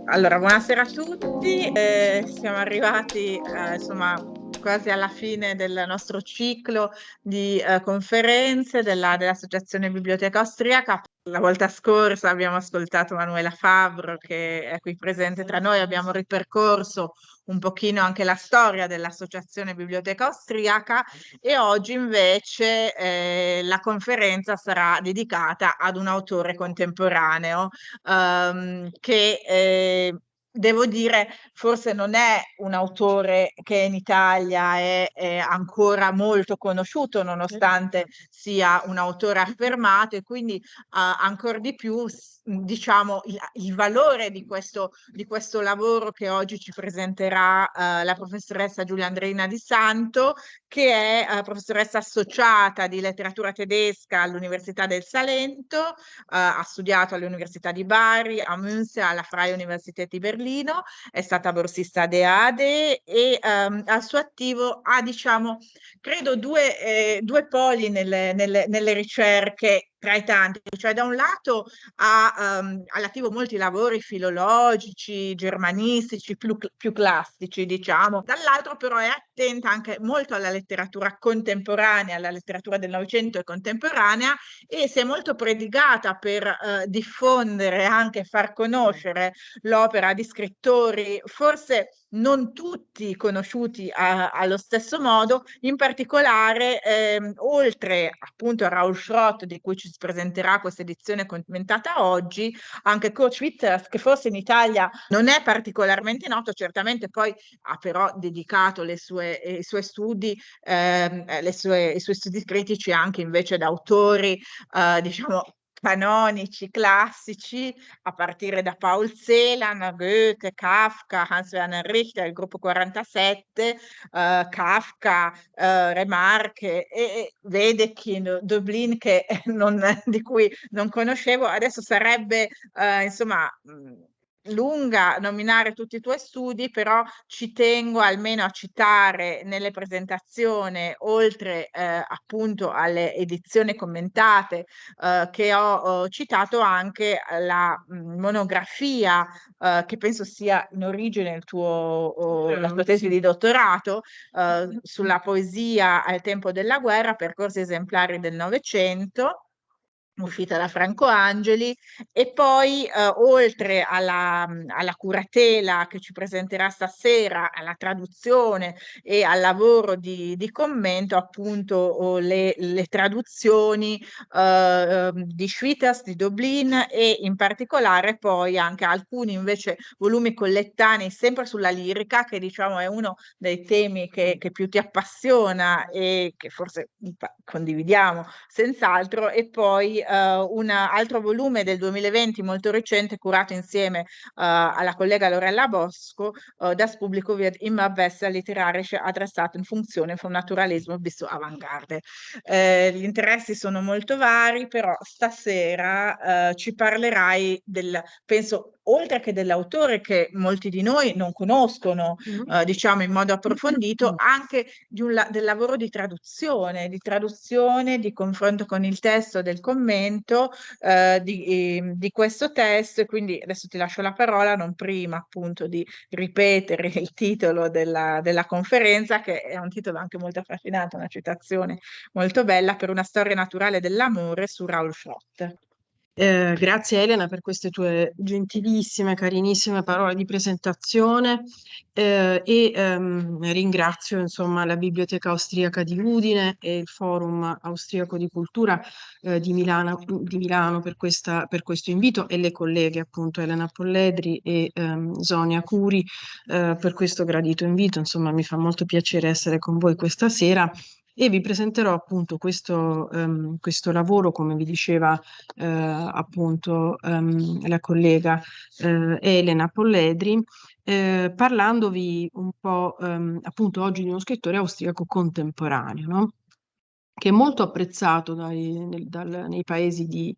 Allora, buonasera a tutti. Siamo arrivati, insomma, quasi alla fine del nostro ciclo di conferenze dell'Associazione Biblioteca Austriaca. La volta scorsa abbiamo ascoltato Manuela Fabbro, che è qui presente tra noi. Abbiamo ripercorso un pochino anche la storia dell'Associazione Biblioteca Austriaca e oggi invece la conferenza sarà dedicata ad un autore contemporaneo che devo dire forse non è un autore che in Italia è ancora molto conosciuto, nonostante sia un autore affermato, e quindi ancora di più diciamo il valore di questo lavoro che oggi ci presenterà la professoressa Giulia Andreina Di Santo, che è professoressa associata di letteratura tedesca all'Università del Salento. Ha studiato alle università di Bari, a Münster, alla Freie Universität di Berlino, è stata borsista DEADE e al suo attivo ha, diciamo, credo due poli nelle ricerche tra i tanti, cioè da un lato ha all'attivo molti lavori filologici, germanistici, più classici, diciamo, dall'altro però è attenta anche molto alla letteratura contemporanea, alla letteratura del Novecento e contemporanea, e si è molto predicata per diffondere, anche far conoscere l'opera di scrittori forse non tutti conosciuti allo stesso modo, in particolare oltre appunto a Raoul Schrott, di cui ci si presenterà questa edizione commentata oggi, anche Kurt Schwitters, che forse in Italia non è particolarmente noto, certamente poi ha però dedicato i suoi studi, i suoi studi critici anche invece da autori diciamo canonici, classici, a partire da Paul Celan, Goethe, Kafka, Hans Werner Richter, il gruppo 47, Kafka, Remarque e Wedekind, Dublin, di cui non conoscevo. Adesso sarebbe insomma lunga nominare tutti i tuoi studi, però ci tengo almeno a citare nelle presentazioni, oltre appunto alle edizioni commentate che ho citato, anche la monografia che penso sia in origine la tua tesi di dottorato sulla poesia al tempo della guerra, percorsi esemplari del Novecento, uscita da Franco Angeli, e poi oltre alla curatela che ci presenterà stasera, alla traduzione e al lavoro di commento, appunto le traduzioni di Schwitters, di Dublin, e in particolare poi anche alcuni invece volumi collettanei sempre sulla lirica, che diciamo è uno dei temi che più ti appassiona e che forse condividiamo senz'altro, e poi un altro volume del 2020 molto recente, curato insieme alla collega Lorella Bosco, Das Publikum wird immer besser, literarische Adressaten Funktionen vom Naturalismo bis zur Avantgarde. Gli interessi sono molto vari, però stasera ci parlerai penso, oltre che dell'autore che molti di noi non conoscono, diciamo in modo approfondito, anche del lavoro di traduzione, di confronto con il testo, del commento di questo testo. E quindi adesso ti lascio la parola, non prima appunto di ripetere il titolo della conferenza, che è un titolo anche molto affascinante, una citazione molto bella: Per una storia naturale dell'amore, su Raoul Schrott. Grazie Elena per queste tue gentilissime, carinissime parole di presentazione ringrazio insomma la Biblioteca Austriaca di Udine e il Forum Austriaco di Cultura di Milano per questo invito, e le colleghe appunto Elena Polledri e Sonia Curi per questo gradito invito. Insomma, mi fa molto piacere essere con voi questa sera e vi presenterò appunto questo lavoro, come vi diceva appunto la collega Elena Polledri, parlandovi un po' appunto oggi di uno scrittore austriaco contemporaneo, no? che è molto apprezzato nei paesi di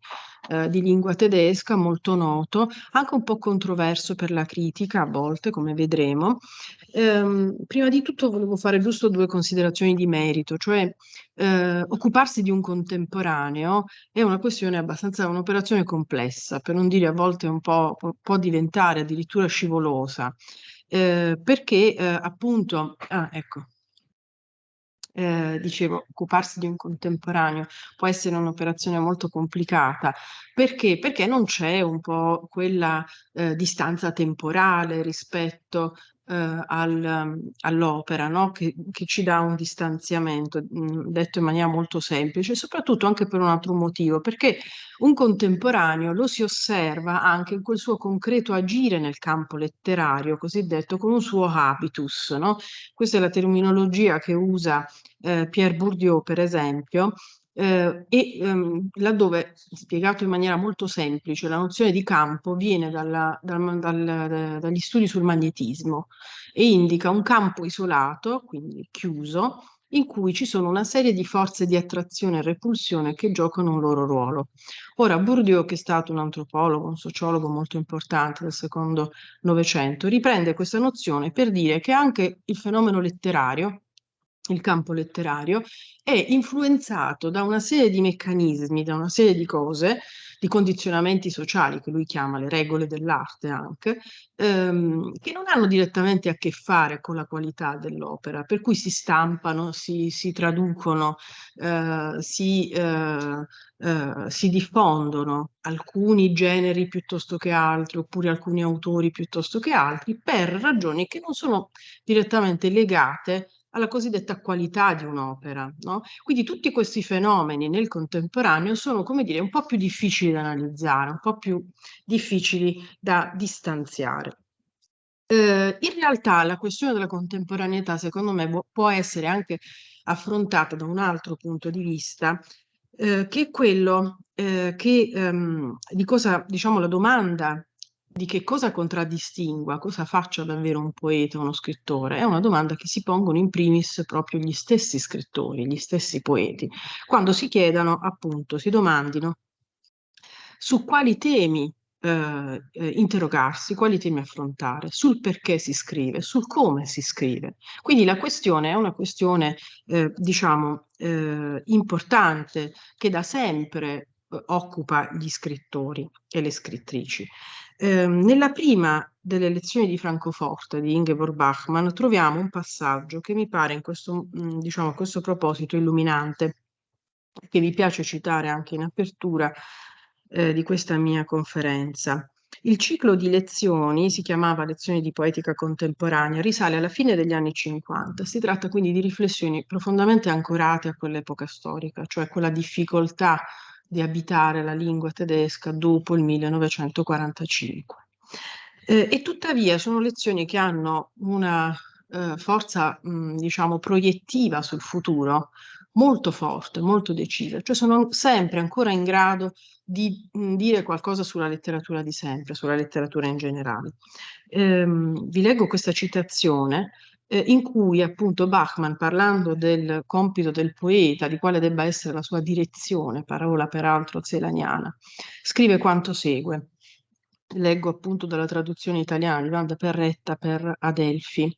lingua tedesca, molto noto, anche un po' controverso per la critica a volte, come vedremo. Prima di tutto volevo fare giusto due considerazioni di merito, cioè occuparsi di un contemporaneo è una questione abbastanza, un'operazione complessa, per non dire a volte può diventare addirittura scivolosa, perché appunto, ecco, dicevo, occuparsi di un contemporaneo può essere un'operazione molto complicata. Perché? Perché non c'è un po' quella distanza temporale rispetto all'opera, no? Che ci dà un distanziamento, detto in maniera molto semplice, soprattutto anche per un altro motivo, perché un contemporaneo lo si osserva anche in quel suo concreto agire nel campo letterario, cosiddetto con un suo habitus, no? Questa è la terminologia che usa Pierre Bourdieu, per esempio, laddove, spiegato in maniera molto semplice, la nozione di campo viene dagli studi sul magnetismo e indica un campo isolato, quindi chiuso, in cui ci sono una serie di forze di attrazione e repulsione che giocano un loro ruolo. Ora, Bourdieu, che è stato un antropologo, un sociologo molto importante del secondo Novecento, riprende questa nozione per dire che anche il fenomeno letterario, il campo letterario, è influenzato da una serie di meccanismi, da una serie di cose, di condizionamenti sociali, che lui chiama le regole dell'arte anche, che non hanno direttamente a che fare con la qualità dell'opera, per cui si stampano, si traducono, si diffondono alcuni generi piuttosto che altri, oppure alcuni autori piuttosto che altri, per ragioni che non sono direttamente legate alla cosiddetta qualità di un'opera, no? Quindi tutti questi fenomeni nel contemporaneo sono, come dire, un po' più difficili da analizzare, un po' più difficili da distanziare. In realtà la questione della contemporaneità, secondo me, può essere anche affrontata da un altro punto di vista, che è quello di cosa, diciamo, la domanda di che cosa contraddistingua, cosa faccia davvero un poeta, uno scrittore, è una domanda che si pongono in primis proprio gli stessi scrittori, gli stessi poeti, quando si chiedano, appunto, si domandino su quali temi interrogarsi, quali temi affrontare, sul perché si scrive, sul come si scrive. Quindi la questione è una questione, diciamo, importante che da sempre occupa gli scrittori e le scrittrici. Nella prima delle lezioni di Francoforte di Ingeborg Bachmann troviamo un passaggio che mi pare in questo, diciamo, a questo proposito illuminante, che vi piace citare anche in apertura di questa mia conferenza. Il ciclo di lezioni si chiamava Lezioni di poetica contemporanea, risale alla fine degli anni 50. Si tratta quindi di riflessioni profondamente ancorate a quell'epoca storica, cioè quella difficoltà di abitare la lingua tedesca dopo il 1945. E tuttavia sono lezioni che hanno una forza, diciamo, proiettiva sul futuro molto forte, molto decisa, cioè sono sempre ancora in grado di dire qualcosa sulla letteratura di sempre, sulla letteratura in generale. Vi leggo questa citazione in cui appunto Bachmann, parlando del compito del poeta, di quale debba essere la sua direzione, parola peraltro zelaniana, scrive quanto segue. Leggo appunto dalla traduzione italiana di Wanda Perretta per Adelphi.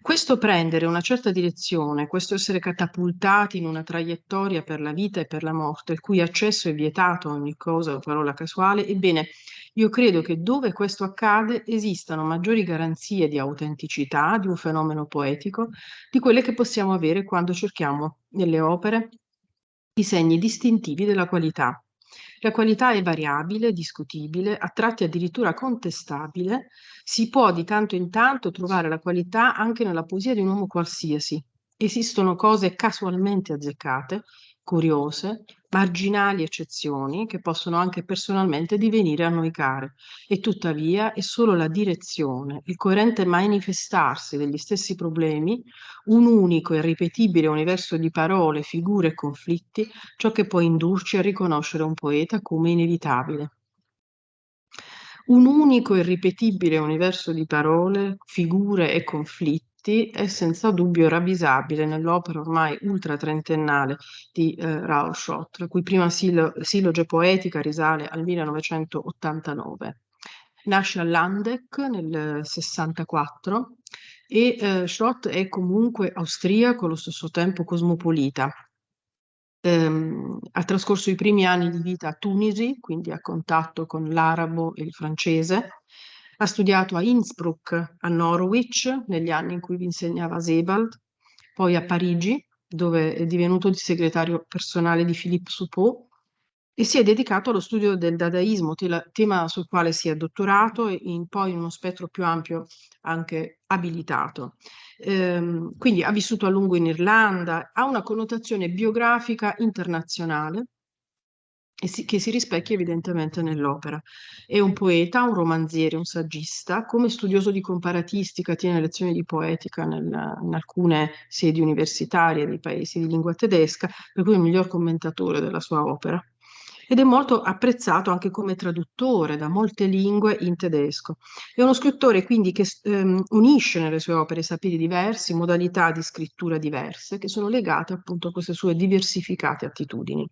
Questo prendere una certa direzione, questo essere catapultati in una traiettoria per la vita e per la morte, il cui accesso è vietato a ogni cosa o parola casuale, ebbene, io credo che dove questo accade esistano maggiori garanzie di autenticità di un fenomeno poetico di quelle che possiamo avere quando cerchiamo nelle opere i segni distintivi della qualità. La qualità è variabile, discutibile, a tratti addirittura contestabile. Si può di tanto in tanto trovare la qualità anche nella poesia di un uomo qualsiasi. Esistono cose casualmente azzeccate, curiose, marginali eccezioni che possono anche personalmente divenire a noi care. E tuttavia è solo la direzione, il coerente manifestarsi degli stessi problemi, un unico e ripetibile universo di parole, figure e conflitti, ciò che può indurci a riconoscere un poeta come inevitabile. Un unico e ripetibile universo di parole, figure e conflitti, testi è senza dubbio ravvisabile nell'opera ormai ultra trentennale di Raoul Schott, la cui prima siloge poetica risale al 1989. Nasce a Landeck nel 64 e Schott è comunque austriaco, allo stesso tempo cosmopolita. Ha trascorso i primi anni di vita a Tunisi, quindi a contatto con l'arabo e il francese. Ha studiato a Innsbruck, a Norwich, negli anni in cui vi insegnava Sebald, poi a Parigi, dove è divenuto il segretario personale di Philippe Soupault, e si è dedicato allo studio del dadaismo, tema sul quale si è dottorato e poi in uno spettro più ampio anche abilitato. Quindi ha vissuto a lungo in Irlanda, ha una connotazione biografica internazionale e che si rispecchia evidentemente nell'opera. È un poeta, un romanziere, un saggista. Come studioso di comparatistica tiene lezioni di poetica in alcune sedi universitarie dei paesi di lingua tedesca, per cui è il miglior commentatore della sua opera. Ed è molto apprezzato anche come traduttore da molte lingue in tedesco. È uno scrittore quindi che unisce nelle sue opere saperi diversi, modalità di scrittura diverse, che sono legate appunto a queste sue diversificate attitudini.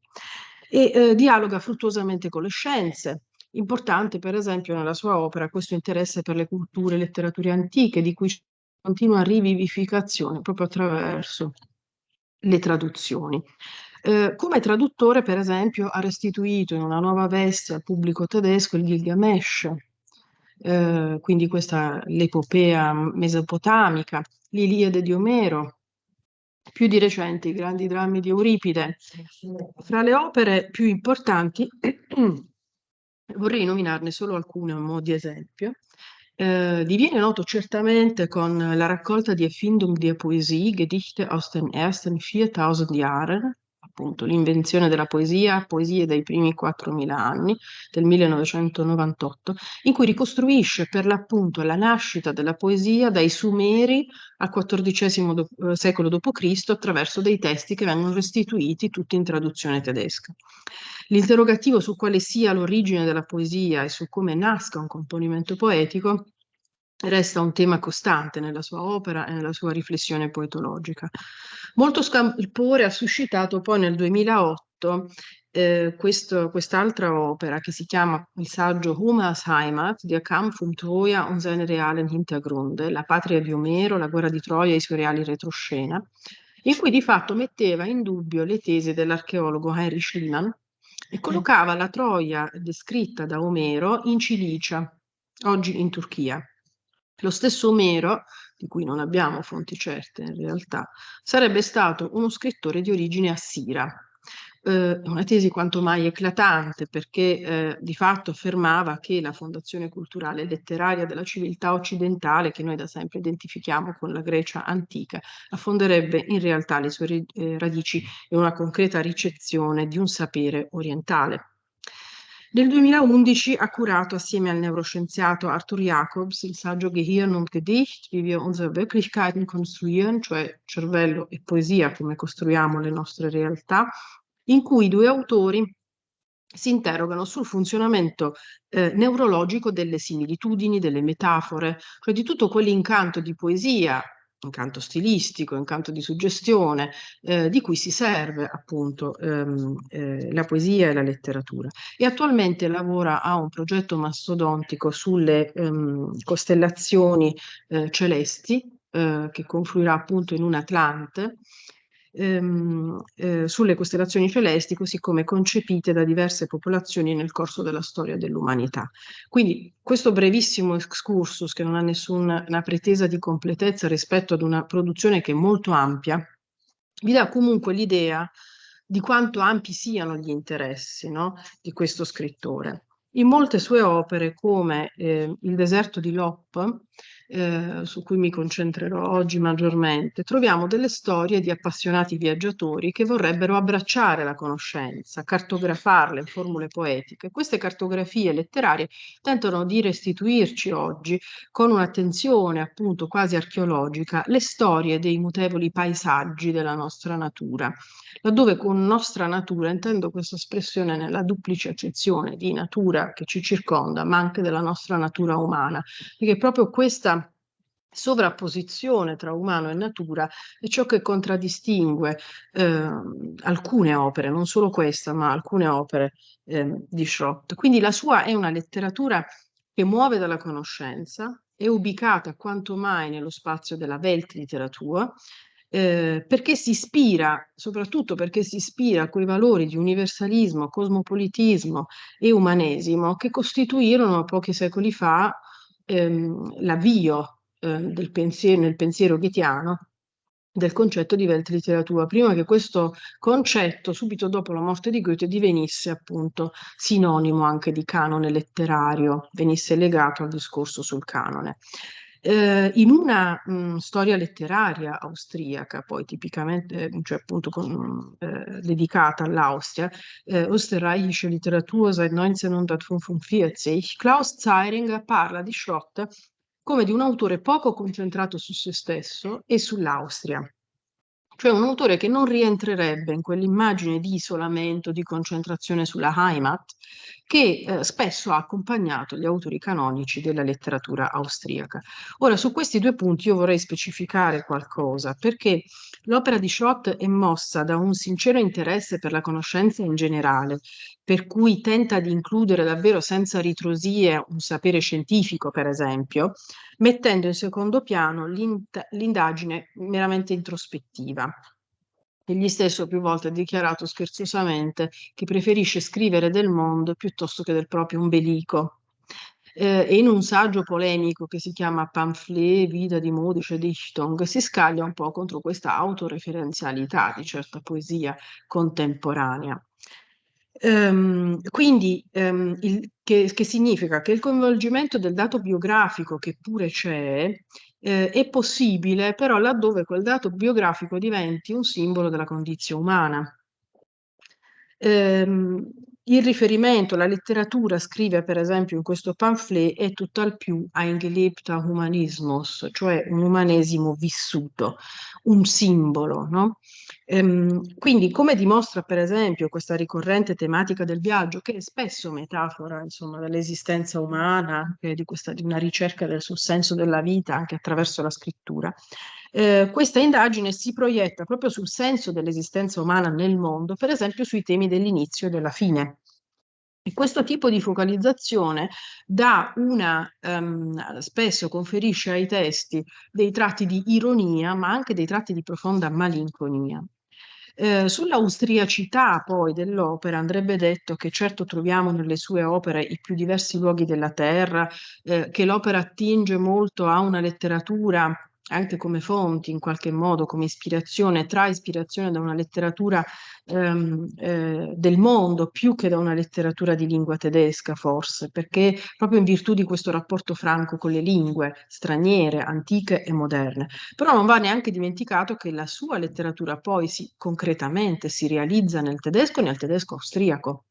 E dialoga fruttuosamente con le scienze. Importante, per esempio, nella sua opera questo interesse per le culture e letterature antiche, di cui c'è continua rivivificazione proprio attraverso le traduzioni. Come traduttore, per esempio, ha restituito in una nuova veste al pubblico tedesco il Gilgamesh, quindi questa l'epopea mesopotamica, l'Iliade di Omero, più di recente i grandi drammi di Euripide. Fra le opere più importanti vorrei nominarne solo alcune a mo' di esempio. Diviene noto certamente con la raccolta di Erfindung der Poesie, Gedichte aus den ersten 4000 Jahren, appunto l'invenzione della poesia, poesie dai primi 4000 anni, del 1998, in cui ricostruisce per l'appunto la nascita della poesia dai Sumeri al XIV secolo d.C. attraverso dei testi che vengono restituiti tutti in traduzione tedesca. L'interrogativo su quale sia l'origine della poesia e su come nasca un componimento poetico resta un tema costante nella sua opera e nella sua riflessione poetologica. Molto scalpore ha suscitato poi nel 2008 quest'altra opera che si chiama il saggio Homers Heimat, Der Kampf um Troja und seine realen Hintergründe, la patria di Omero, la guerra di Troia e i suoi reali retroscena, in cui di fatto metteva in dubbio le tesi dell'archeologo Heinrich Schliemann e collocava la Troia descritta da Omero in Cilicia, oggi in Turchia. Lo stesso Omero, di cui non abbiamo fonti certe in realtà, sarebbe stato uno scrittore di origine assira. Una tesi quanto mai eclatante perché di fatto affermava che la fondazione culturale e letteraria della civiltà occidentale, che noi da sempre identifichiamo con la Grecia antica, affonderebbe in realtà le sue radici in una concreta ricezione di un sapere orientale. Nel 2011 ha curato assieme al neuroscienziato Arthur Jacobs il saggio Gehirn und Gedicht, wie wir unsere Wirklichkeiten konstruieren, cioè cervello e poesia, come costruiamo le nostre realtà, in cui i due autori si interrogano sul funzionamento neurologico delle similitudini, delle metafore, cioè di tutto quell'incanto di poesia, incanto stilistico, incanto di suggestione, di cui si serve appunto la poesia e la letteratura. E attualmente lavora a un progetto mastodontico sulle costellazioni celesti, che confluirà appunto in un Atlante, sulle costellazioni celesti, così come concepite da diverse popolazioni nel corso della storia dell'umanità. Quindi questo brevissimo excursus, che non ha nessuna pretesa di completezza rispetto ad una produzione che è molto ampia, vi dà comunque l'idea di quanto ampi siano gli interessi, no, di questo scrittore. In molte sue opere, come Il deserto di Lop, su cui mi concentrerò oggi maggiormente, troviamo delle storie di appassionati viaggiatori che vorrebbero abbracciare la conoscenza, cartografarla in formule poetiche. Queste cartografie letterarie tentano di restituirci oggi, con un'attenzione appunto quasi archeologica, le storie dei mutevoli paesaggi della nostra natura, laddove con nostra natura intendo questa espressione nella duplice accezione di natura che ci circonda, ma anche della nostra natura umana, perché proprio questa sovrapposizione tra umano e natura è ciò che contraddistingue alcune opere, non solo questa, ma alcune opere di Schrott. Quindi la sua è una letteratura che muove dalla conoscenza, è ubicata quanto mai nello spazio della Weltliteratur, perché si ispira, soprattutto perché si ispira a quei valori di universalismo, cosmopolitismo e umanesimo che costituirono pochi secoli fa l'avvio nel pensiero goetheano del concetto di Weltliteratur, prima che questo concetto, subito dopo la morte di Goethe, divenisse appunto sinonimo anche di canone letterario, venisse legato al discorso sul canone. In una storia letteraria austriaca, poi tipicamente, cioè appunto dedicata all'Austria, Österreichische Literatur seit 1945, Klaus Zeiringer parla di Schrott come di un autore poco concentrato su se stesso e sull'Austria, cioè un autore che non rientrerebbe in quell'immagine di isolamento, di concentrazione sulla Heimat, che spesso ha accompagnato gli autori canonici della letteratura austriaca. Ora, su questi due punti io vorrei specificare qualcosa, perché l'opera di Schrott è mossa da un sincero interesse per la conoscenza in generale, per cui tenta di includere davvero senza ritrosie un sapere scientifico, per esempio, mettendo in secondo piano l'indagine meramente introspettiva. Egli stesso più volte ha dichiarato scherzosamente che preferisce scrivere del mondo piuttosto che del proprio ombelico. E in un saggio polemico che si chiama Pamphlet, Vita di Modische Dichtung, si scaglia un po' contro questa autoreferenzialità di certa poesia contemporanea. Quindi, che significa che il coinvolgimento del dato biografico, che pure c'è, è possibile però laddove quel dato biografico diventi un simbolo della condizione umana. Ehm, il riferimento, la letteratura, scrive per esempio in questo pamphlet, è tutt'al più ein gelebter Humanismus, cioè un umanesimo vissuto, un simbolo, no? Quindi, come dimostra per esempio questa ricorrente tematica del viaggio, che è spesso metafora, insomma, dell'esistenza umana, anche di una ricerca sul senso della vita, anche attraverso la scrittura, questa indagine si proietta proprio sul senso dell'esistenza umana nel mondo, per esempio sui temi dell'inizio e della fine. E questo tipo di focalizzazione spesso conferisce ai testi dei tratti di ironia, ma anche dei tratti di profonda malinconia. Sull'austriacità poi dell'opera andrebbe detto che certo troviamo nelle sue opere i più diversi luoghi della terra, che l'opera attinge molto a una letteratura anche come fonti, in qualche modo, come ispirazione, trae ispirazione da una letteratura del mondo più che da una letteratura di lingua tedesca, forse, perché proprio in virtù di questo rapporto franco con le lingue straniere, antiche e moderne. Però non va neanche dimenticato che la sua letteratura poi concretamente si realizza nel tedesco e nel tedesco austriaco.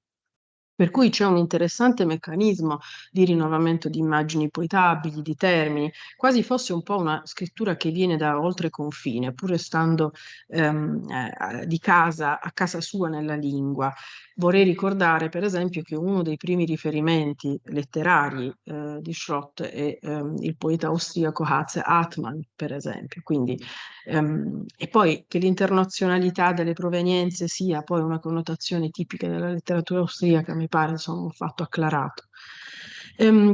Per cui c'è un interessante meccanismo di rinnovamento di immagini poetabili, di termini, quasi fosse un po' una scrittura che viene da oltre confine, pur restando a casa sua nella lingua. Vorrei ricordare, per esempio, che uno dei primi riferimenti letterari di Schrott è il poeta austriaco Haze Atman, per esempio. Quindi, e poi che l'internazionalità delle provenienze sia poi una connotazione tipica della letteratura austriaca, mi pare, insomma, un fatto acclarato.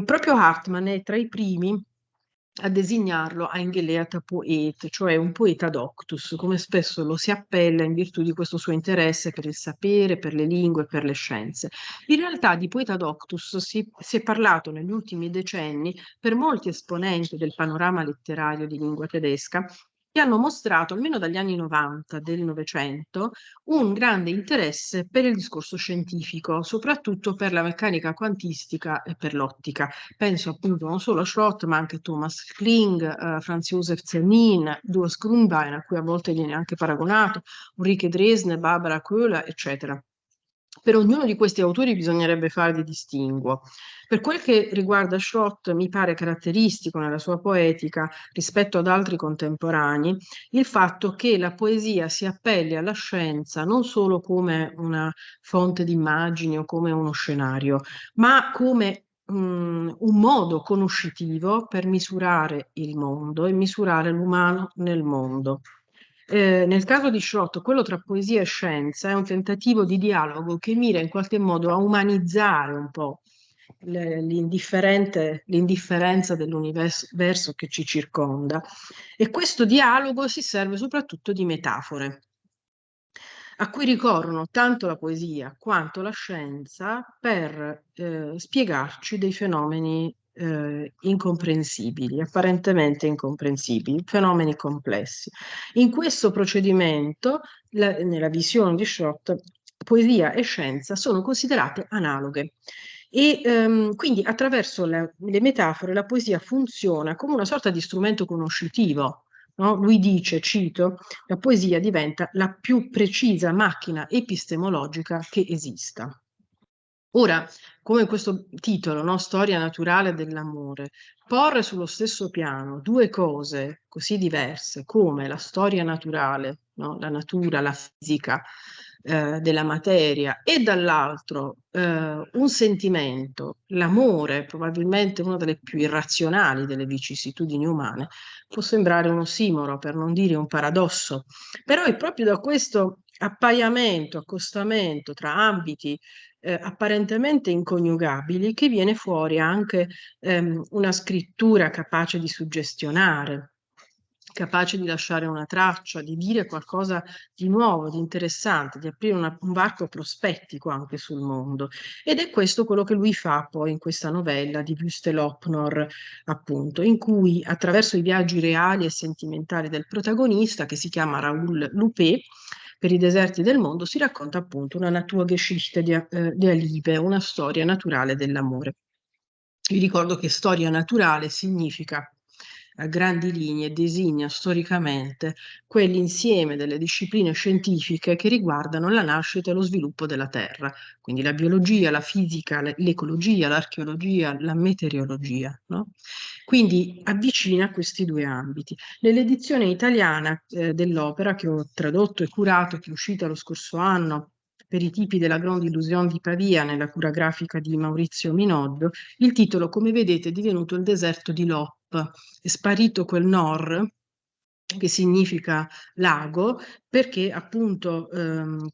Proprio Hartmann è tra i primi a designarlo ein gelehrter Poet, cioè un poeta doctus, come spesso lo si appella in virtù di questo suo interesse per il sapere, per le lingue, per le scienze. In realtà di poeta doctus si è parlato negli ultimi decenni per molti esponenti del panorama letterario di lingua tedesca che hanno mostrato, almeno dagli anni 90 del Novecento, un grande interesse per il discorso scientifico, soprattutto per la meccanica quantistica e per l'ottica. Penso appunto non solo a Schrott, ma anche a Thomas Kling, Franz Josef Cernin, Duas Grünbein, a cui a volte viene anche paragonato, Ulrike Dresner, Barbara Köhler, eccetera. Per ognuno di questi autori bisognerebbe fare di distinguo. Per quel che riguarda Schrott, mi pare caratteristico nella sua poetica rispetto ad altri contemporanei il fatto che la poesia si appelli alla scienza non solo come una fonte di immagini o come uno scenario, ma come un modo conoscitivo per misurare il mondo e misurare l'umano nel mondo. Nel caso di Sciotto, quello tra poesia e scienza è un tentativo di dialogo che mira in qualche modo a umanizzare un po' l'indifferenza dell'universo che ci circonda. E questo dialogo si serve soprattutto di metafore, a cui ricorrono tanto la poesia quanto la scienza per spiegarci dei fenomeni incomprensibili, apparentemente incomprensibili, fenomeni complessi. In questo procedimento, nella visione di Schott, poesia e scienza sono considerate analoghe. E quindi attraverso le metafore la poesia funziona come una sorta di strumento conoscitivo. No? Lui dice, cito, la poesia diventa la più precisa macchina epistemologica che esista. Ora, come questo titolo, no? Storia naturale dell'amore, porre sullo stesso piano due cose così diverse come la storia naturale, no? La natura, la fisica della materia e dall'altro un sentimento, l'amore, probabilmente una delle più irrazionali delle vicissitudini umane, può sembrare un ossimoro, per non dire un paradosso, però è proprio da questo appaiamento, accostamento tra ambiti apparentemente inconiugabili che viene fuori anche una scrittura capace di suggestionare, capace di lasciare una traccia, di dire qualcosa di nuovo, di interessante, di aprire un varco prospettico anche sul mondo. Ed è questo quello che lui fa poi in questa novella di Wüste Loppnor, appunto, in cui attraverso i viaggi reali e sentimentali del protagonista, che si chiama Raoul Loupé, per i deserti del mondo, si racconta appunto una Naturgeschichte di Liebe, una storia naturale dell'amore. Vi ricordo che storia naturale significa a grandi linee, designa storicamente quell'insieme delle discipline scientifiche che riguardano la nascita e lo sviluppo della Terra, quindi la biologia, la fisica, l'ecologia, l'archeologia, la meteorologia, no? Quindi avvicina questi due ambiti. Nell'edizione italiana dell'opera che ho tradotto e curato, che è uscita lo scorso anno per i tipi della Grande Illusion di Pavia, nella cura grafica di Maurizio Minoddo, il titolo, come vedete, è divenuto Il deserto di Lop. È sparito quel Nor, che significa lago, perché appunto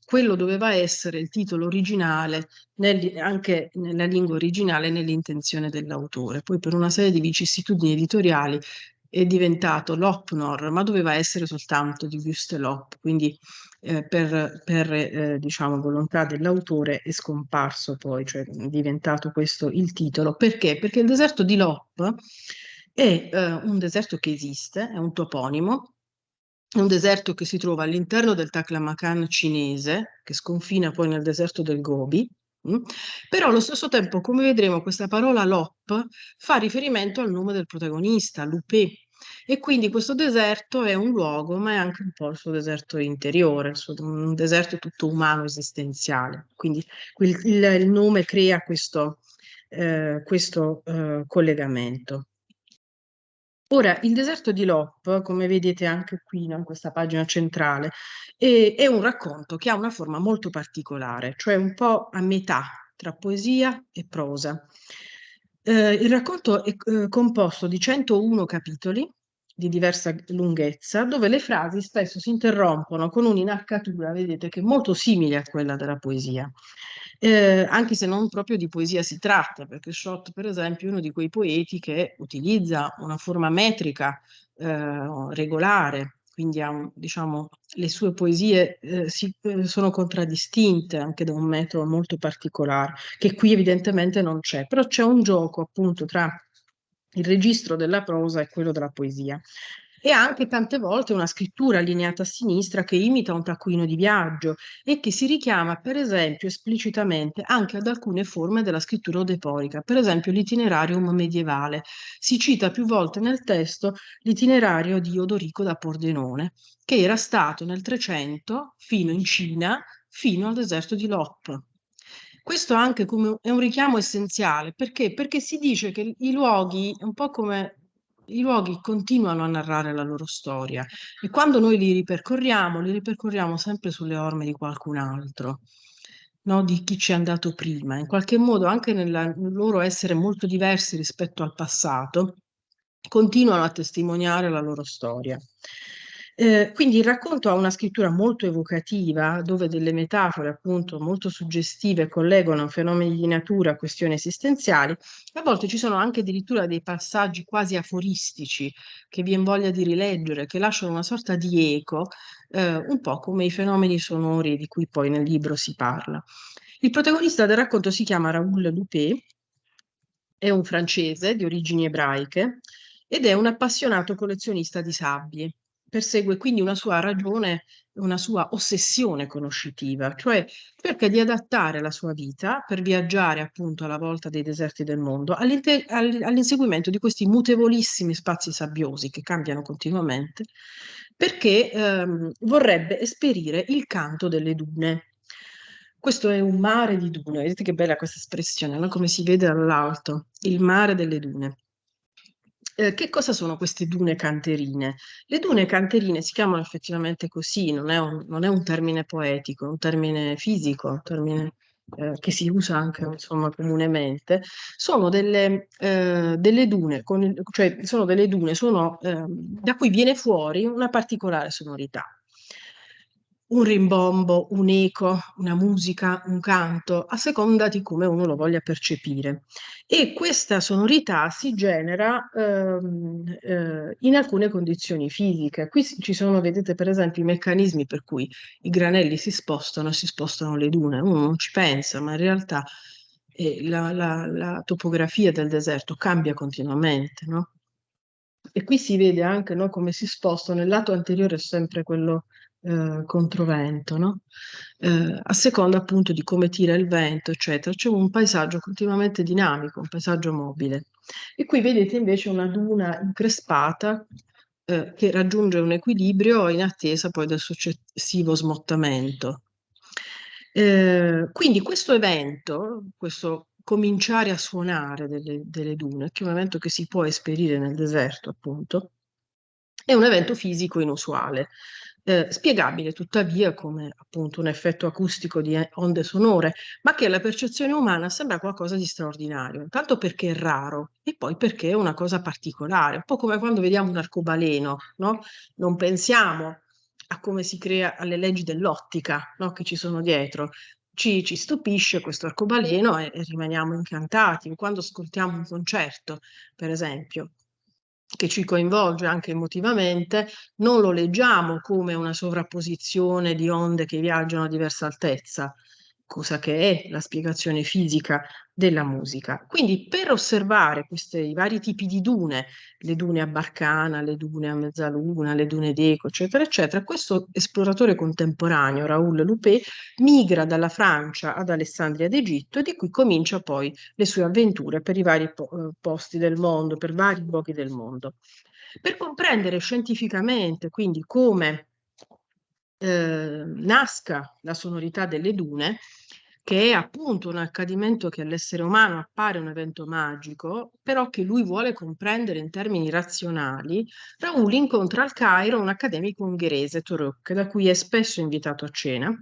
quello doveva essere il titolo originale anche nella lingua originale nell'intenzione dell'autore. Poi per una serie di vicissitudini editoriali è diventato Lopnor, ma doveva essere soltanto di Wüste Lop, quindi per diciamo, volontà dell'autore è scomparso poi, cioè è diventato questo il titolo. Perché? Perché il deserto di Lop è un deserto che esiste, è un toponimo, è un deserto che si trova all'interno del Taklamakan cinese, che sconfina poi nel deserto del Gobi. Però allo stesso tempo, come vedremo, questa parola Lop fa riferimento al nome del protagonista, Lupé, e quindi questo deserto è un luogo, ma è anche un po' il suo deserto interiore, un deserto tutto umano, esistenziale. Quindi il nome crea questo collegamento. Ora, il deserto di Lop, come vedete anche qui, no, in questa pagina centrale, è un racconto che ha una forma molto particolare, cioè un po' a metà tra poesia e prosa. Il racconto è composto di 101 capitoli di diversa lunghezza, dove le frasi spesso si interrompono con un'inarcatura, vedete, che è molto simile a quella della poesia. Anche se non proprio di poesia si tratta, perché Schott, per esempio, è uno di quei poeti che utilizza una forma metrica regolare, quindi diciamo, le sue poesie sono contraddistinte anche da un metodo molto particolare, che qui evidentemente non c'è, però c'è un gioco appunto tra il registro della prosa e quello della poesia. E anche tante volte una scrittura allineata a sinistra che imita un taccuino di viaggio e che si richiama, per esempio, esplicitamente anche ad alcune forme della scrittura odeporica, per esempio l'itinerarium medievale. Si cita più volte nel testo l'itinerario di Odorico da Pordenone, che era stato nel 300 fino in Cina, fino al deserto di Lop. Questo anche come è un richiamo essenziale, perché? Perché si dice che i luoghi, un po' come i luoghi continuano a narrare la loro storia e quando noi li ripercorriamo sempre sulle orme di qualcun altro. no, di chi ci è andato prima, in qualche modo anche nel loro essere molto diversi rispetto al passato, continuano a testimoniare la loro storia. Quindi il racconto ha una scrittura molto evocativa, dove delle metafore appunto molto suggestive collegano fenomeni di natura a questioni esistenziali. A volte ci sono anche addirittura dei passaggi quasi aforistici che viene voglia di rileggere, che lasciano una sorta di eco, un po' come i fenomeni sonori di cui poi nel libro si parla. Il protagonista del racconto si chiama Raoul Loupé, è un francese di origini ebraiche ed è un appassionato collezionista di sabbie. Persegue quindi una sua ragione, una sua ossessione conoscitiva, cioè cerca di adattare la sua vita per viaggiare appunto alla volta dei deserti del mondo all'inseguimento di questi mutevolissimi spazi sabbiosi che cambiano continuamente, perché vorrebbe esperire il canto delle dune. Questo è un mare di dune, vedete che bella questa espressione, no? Come si vede dall'alto, il mare delle dune. Che cosa sono queste dune canterine? Le dune canterine si chiamano effettivamente così, non è un termine poetico, è un termine fisico, un termine che si usa anche insomma, comunemente. Sono delle dune, cioè sono delle dune da cui viene fuori una particolare sonorità. Un rimbombo, un eco, una musica, un canto, a seconda di come uno lo voglia percepire. E questa sonorità si genera in alcune condizioni fisiche. Qui ci sono, vedete, per esempio, i meccanismi per cui i granelli si spostano le dune. Uno non ci pensa, ma in realtà la topografia del deserto cambia continuamente, no? E qui si vede anche, no, come si spostano. Il lato anteriore è sempre quello controvento, no? A seconda appunto di come tira il vento, eccetera. C'è un paesaggio continuamente dinamico, un paesaggio mobile. E qui vedete invece una duna increspata che raggiunge un equilibrio in attesa poi del successivo smottamento. Quindi questo evento, questo cominciare a suonare delle dune, che è un evento che si può esperire nel deserto, appunto, è un evento fisico inusuale, spiegabile tuttavia come appunto un effetto acustico di onde sonore, ma che alla percezione umana sembra qualcosa di straordinario, intanto perché è raro e poi perché è una cosa particolare, un po' come quando vediamo un arcobaleno, no? Non pensiamo a come si crea, alle leggi dell'ottica, no? Che ci sono dietro. Ci stupisce questo arcobaleno e rimaniamo incantati. Quando ascoltiamo un concerto, per esempio, che ci coinvolge anche emotivamente, non lo leggiamo come una sovrapposizione di onde che viaggiano a diversa altezza, cosa che è la spiegazione fisica della musica. Quindi per osservare questi vari tipi di dune, le dune a Barcana, le dune a Mezzaluna, le dune d'Eco, eccetera, eccetera, questo esploratore contemporaneo, Raoul Loupé, migra dalla Francia ad Alessandria d'Egitto e di qui comincia poi le sue avventure per i vari posti del mondo, per vari luoghi del mondo. Per comprendere scientificamente quindi come nasca la sonorità delle dune, che è appunto un accadimento che all'essere umano appare un evento magico, però che lui vuole comprendere in termini razionali, Raoul incontra al Cairo un accademico ungherese, Torok, da cui è spesso invitato a cena,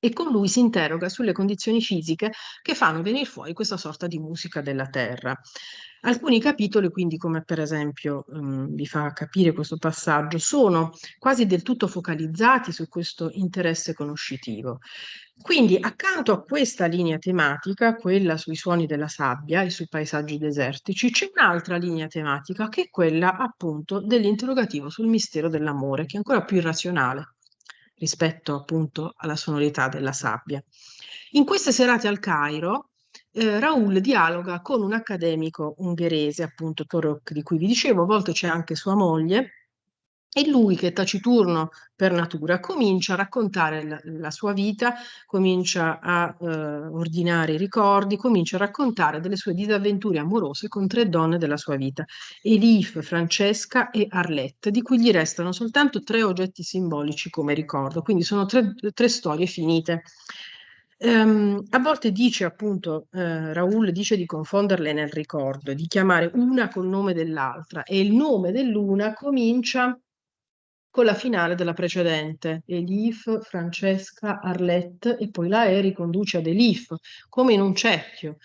e con lui si interroga sulle condizioni fisiche che fanno venire fuori questa sorta di musica della terra. Alcuni capitoli, quindi, come per esempio vi fa capire questo passaggio, sono quasi del tutto focalizzati su questo interesse conoscitivo. Quindi, accanto a questa linea tematica, quella sui suoni della sabbia e sui paesaggi desertici, c'è un'altra linea tematica che è quella appunto dell'interrogativo sul mistero dell'amore, che è ancora più irrazionale rispetto appunto alla sonorità della sabbia. In queste serate al Cairo, Raoul dialoga con un accademico ungherese, appunto Torok, di cui vi dicevo, a volte c'è anche sua moglie, e lui, che è taciturno per natura, comincia a raccontare la sua vita, comincia a ordinare i ricordi, comincia a raccontare delle sue disavventure amorose con 3 donne della sua vita, Elif, Francesca e Arlette, di cui gli restano soltanto 3 oggetti simbolici come ricordo, quindi sono tre storie finite. A volte dice appunto, Raoul dice di confonderle nel ricordo, di chiamare una col nome dell'altra e il nome dell'una comincia con la finale della precedente, Elif, Francesca, Arlette, e poi la E riconduce ad Elif, come in un cerchio,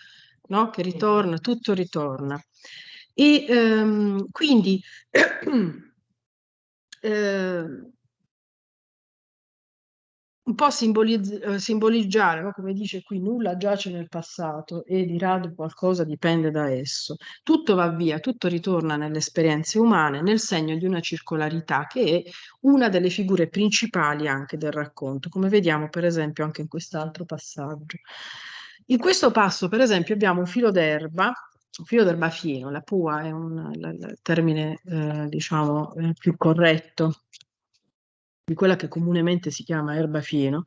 no? Che ritorna, tutto ritorna. E quindi un po' simboleggiare, no? Come dice qui, nulla giace nel passato e di rado qualcosa dipende da esso. Tutto va via, tutto ritorna nelle esperienze umane, nel segno di una circolarità che è una delle figure principali anche del racconto, come vediamo per esempio anche in quest'altro passaggio. In questo passo, per esempio, abbiamo un filo d'erba fino, la pua è il termine, diciamo, più corretto di quella che comunemente si chiama erba fieno,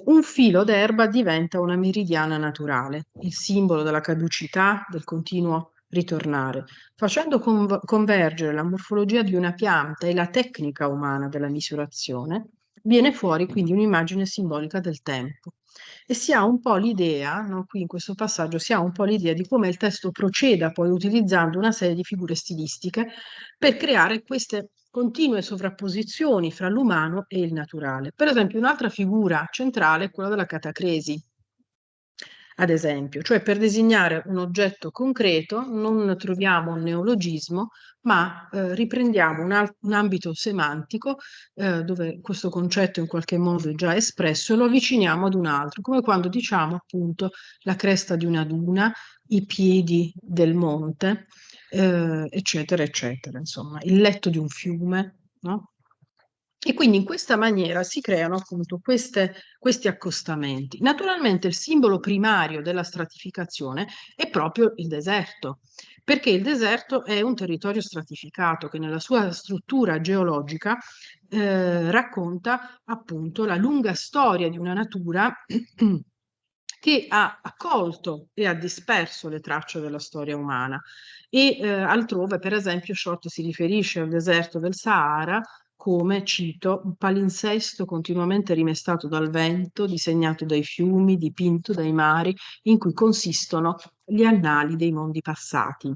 un filo d'erba diventa una meridiana naturale, il simbolo della caducità, del continuo ritornare, facendo convergere la morfologia di una pianta e la tecnica umana della misurazione, viene fuori quindi un'immagine simbolica del tempo. E si ha un po' l'idea, no, qui in questo passaggio si ha un po' l'idea di come il testo proceda poi utilizzando una serie di figure stilistiche per creare queste continue sovrapposizioni fra l'umano e il naturale. Per esempio, un'altra figura centrale è quella della catacresi, ad esempio, cioè per designare un oggetto concreto non troviamo un neologismo, ma riprendiamo un ambito semantico dove questo concetto in qualche modo è già espresso e lo avviciniamo ad un altro, come quando diciamo appunto la cresta di una duna, i piedi del monte, eccetera, eccetera, insomma, il letto di un fiume, no? E quindi in questa maniera si creano appunto questi accostamenti. Naturalmente il simbolo primario della stratificazione è proprio il deserto, perché il deserto è un territorio stratificato che nella sua struttura geologica racconta appunto la lunga storia di una natura che ha accolto e ha disperso le tracce della storia umana. E altrove, per esempio, Short si riferisce al deserto del Sahara come, cito, un palinsesto continuamente rimestato dal vento, disegnato dai fiumi, dipinto dai mari, in cui consistono gli annali dei mondi passati.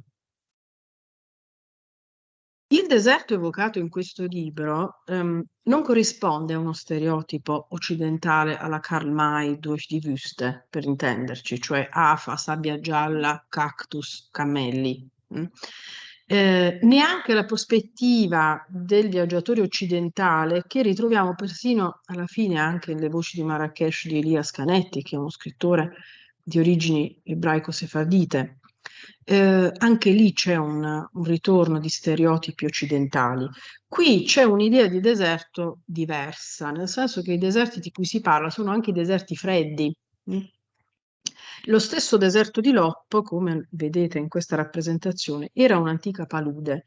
Il deserto evocato in questo libro non corrisponde a uno stereotipo occidentale alla Karl May durch die Wüste, per intenderci, cioè afa, sabbia gialla, cactus, cammelli. Neanche la prospettiva del viaggiatore occidentale, che ritroviamo persino alla fine anche nelle voci di Marrakesh di Elias Canetti, che è uno scrittore di origini ebraico-sefardite. Anche lì c'è un ritorno di stereotipi occidentali. Qui c'è un'idea di deserto diversa, nel senso che i deserti di cui si parla sono anche i deserti freddi. Lo stesso deserto di Lop, come vedete in questa rappresentazione, era un'antica palude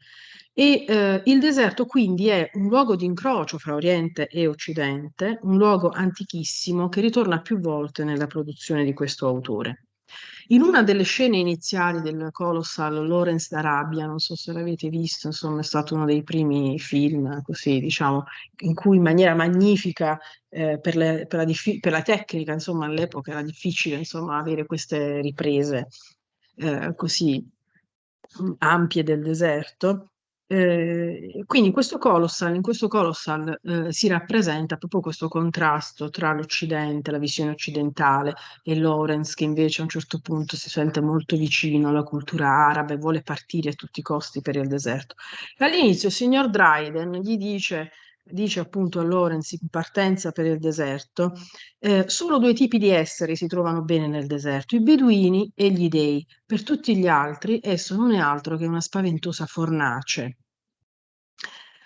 e il deserto quindi è un luogo di incrocio fra Oriente e Occidente, un luogo antichissimo che ritorna più volte nella produzione di questo autore. In una delle scene iniziali del Colossal Lawrence d'Arabia, non so se l'avete visto, insomma, è stato uno dei primi film, così, diciamo, in cui in maniera magnifica, per la tecnica, insomma, all'epoca era difficile, insomma, avere queste riprese così ampie del deserto. Quindi in questo Colossal si rappresenta proprio questo contrasto tra l'Occidente, la visione occidentale, e Lawrence che invece a un certo punto si sente molto vicino alla cultura araba e vuole partire a tutti i costi per il deserto. All'inizio il signor Dryden dice appunto a Lawrence in partenza per il deserto, solo due tipi di esseri si trovano bene nel deserto, i beduini e gli dei. Per tutti gli altri esso non è altro che una spaventosa fornace.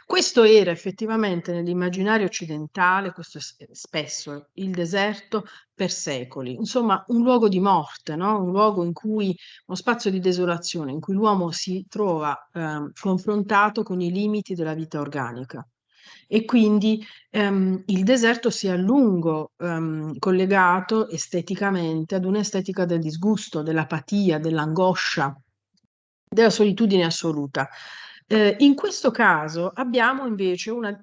Questo era effettivamente nell'immaginario occidentale, questo è spesso il deserto per secoli, insomma un luogo di morte, no? Un luogo in cui, uno spazio di desolazione, in cui l'uomo si trova confrontato con i limiti della vita organica. E quindi il deserto si è a lungo collegato esteticamente ad un'estetica del disgusto, dell'apatia, dell'angoscia, della solitudine assoluta. In questo caso abbiamo invece una